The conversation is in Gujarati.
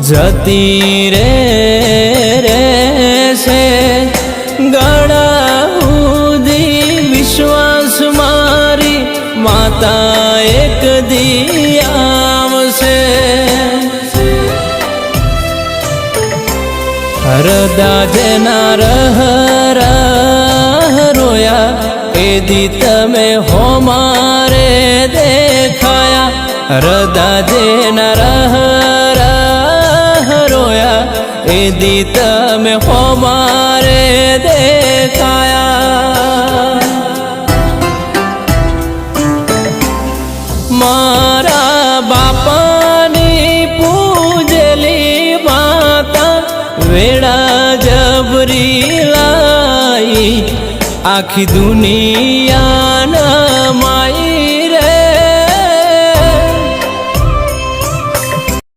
જતી રે છે ગળા સુધી વિશ્વાસ મારી માતા એક દી આવશે હરદા જેના રહ રોયા એ દી તમે હો મારે દેખાયા હરદા જેના રહ રોયા એ દી તમે હો મારે દેખાયા મારા બાપાની પૂજેલી માતા વેળા જબરી લાઈ આખી દુનિયાના